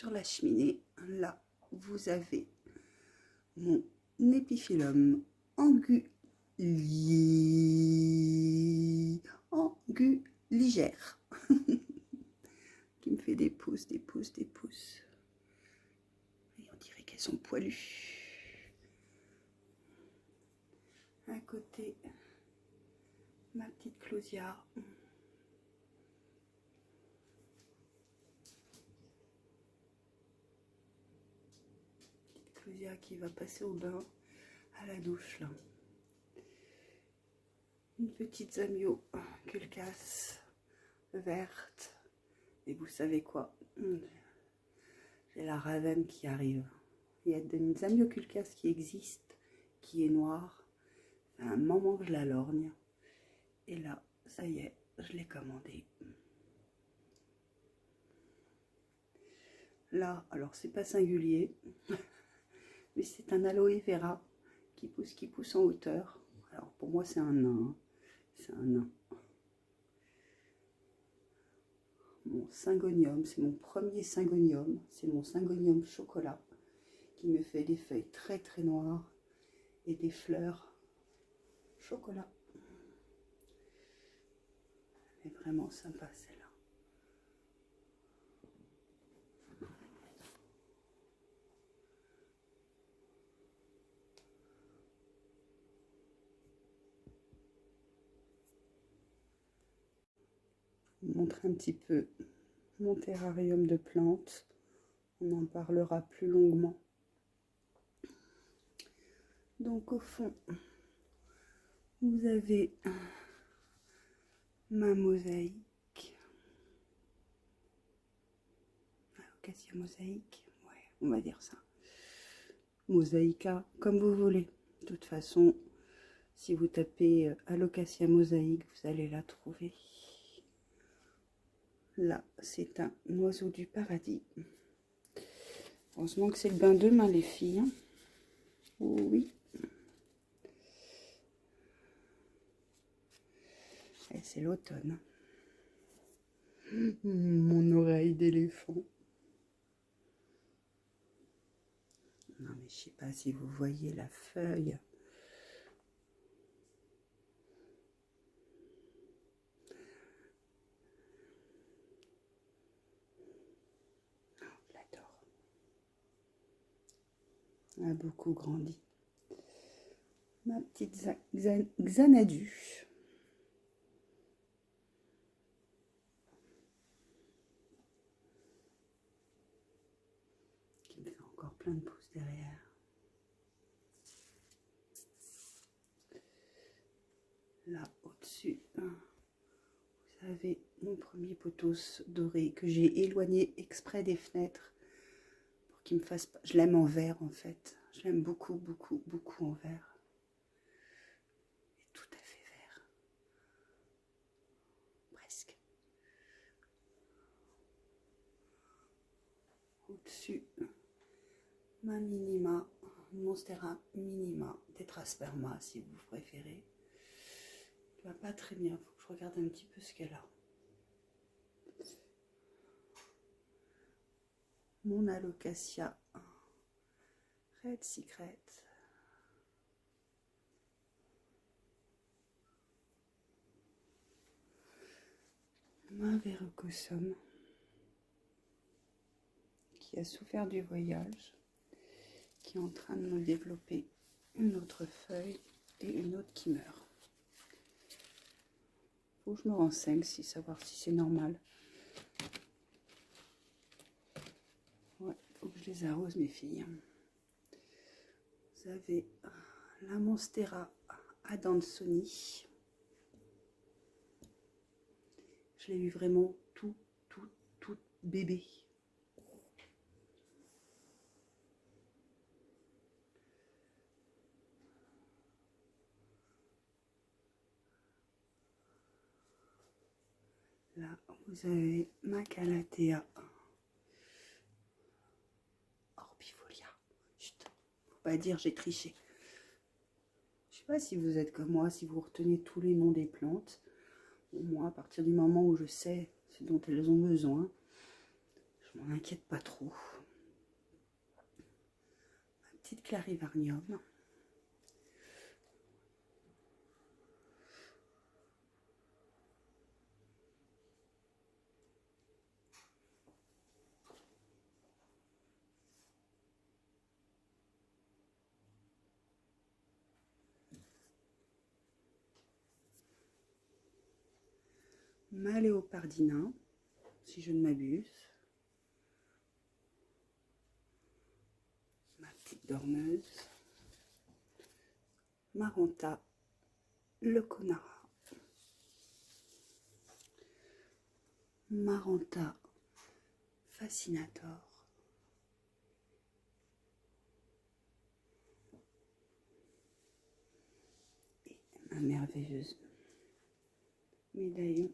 sur la cheminée, là, vous avez mon épiphyllum anguligère qui me fait des pouces, des pouces, des pouces. Et on dirait qu'elles sont poilues. À côté, ma petite closière. Petite closière qui va passer au bain à la douche là. Une petite zamio culcasse verte. Et vous savez quoi? J'ai la ravenne qui arrive. Il y a une zamio culcasse qui existe, qui est noire. Ça fait un moment que je la lorgne. Et là, ça y est, je l'ai commandée. Là, alors c'est pas singulier, mais c'est un aloe vera qui pousse en hauteur. Alors pour moi c'est un nain, hein. C'est un nain. Mon syngonium, c'est mon premier syngonium, c'est mon syngonium chocolat qui me fait des feuilles très très noires et des fleurs chocolat. Elle est vraiment sympa celle-là. Je vous montre un petit peu mon terrarium de plantes. On en parlera plus longuement. Donc au fond, vous avez ma mosaïque. Alocasia mosaïque, ouais, on va dire ça. Mosaïca, comme vous voulez. De toute façon, si vous tapez Alocasia mosaïque, vous allez la trouver. Là, c'est un oiseau du paradis. Heureusement que c'est le bain de main, les filles. Hein. Oh, oui. Et c'est l'automne. Mon oreille d'éléphant. Non, mais je sais pas si vous voyez la feuille. Je l'adore. Elle a beaucoup grandi. Ma petite Xanadu. Qui me fait encore plein de pouces derrière. Là, au-dessus, vous avez mon premier pothos doré que j'ai éloigné exprès des fenêtres pour qu'il me fasse pas. Je l'aime en vert en fait. Je l'aime beaucoup, beaucoup, beaucoup en vert. Et tout à fait vert. Presque. Au-dessus, ma minima, Monstera minima, tétrasperma si vous préférez. Elle va pas très bien, il faut que je regarde un petit peu ce qu'elle a. Mon Alocasia Red Secret. Ma Verrucosum qui a souffert du voyage, qui est en train de me développer une autre feuille et une autre qui meurt. Faut que je me renseigne savoir si c'est normal. Ouais, faut que je les arrose mes filles. Vous avez la Monstera adansoni. Je l'ai eu vraiment tout bébé. Là, vous avez ma Calathea orbifolia. Chut, faut pas dire j'ai triché. Je sais pas si vous êtes comme moi, si vous retenez tous les noms des plantes. Moi, à partir du moment où je sais ce dont elles ont besoin, Je m'en inquiète pas trop. Ma petite clarivarnium. Ma léopardina, si je ne m'abuse. Ma petite dormeuse. Maranta, le Conara. Maranta Fascinator. Et ma merveilleuse médaillon.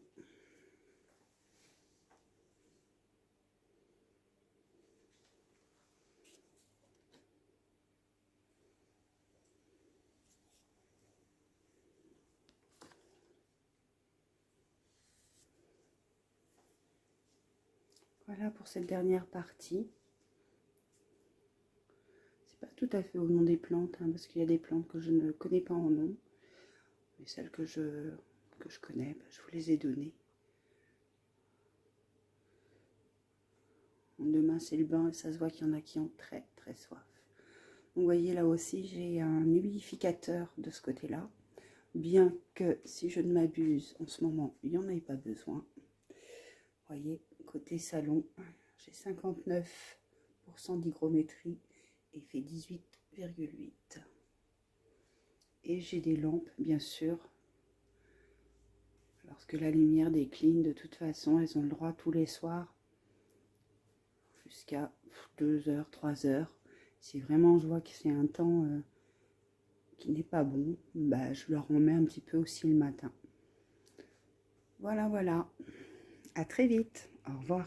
Voilà pour cette dernière partie. C'est pas tout à fait au nom des plantes, hein, parce qu'il y a des plantes que je ne connais pas en nom. Mais celles que je connais, bah, je vous les ai données. Demain c'est le bain et ça se voit qu'il y en a qui ont très très soif. Donc, vous voyez là aussi j'ai un humidificateur de ce côté-là. Bien que si je ne m'abuse en ce moment il n'y en ait pas besoin. Vous voyez, côté salon, j'ai 59% d'hygrométrie et il fait 18,8. Et j'ai des lampes, bien sûr. Lorsque la lumière décline, de toute façon, elles ont le droit tous les soirs, jusqu'à 2 heures, 3 heures. Si vraiment je vois que c'est un temps qui n'est pas bon, bah, je leur en mets un petit peu aussi le matin. Voilà, voilà. À très vite. Au revoir.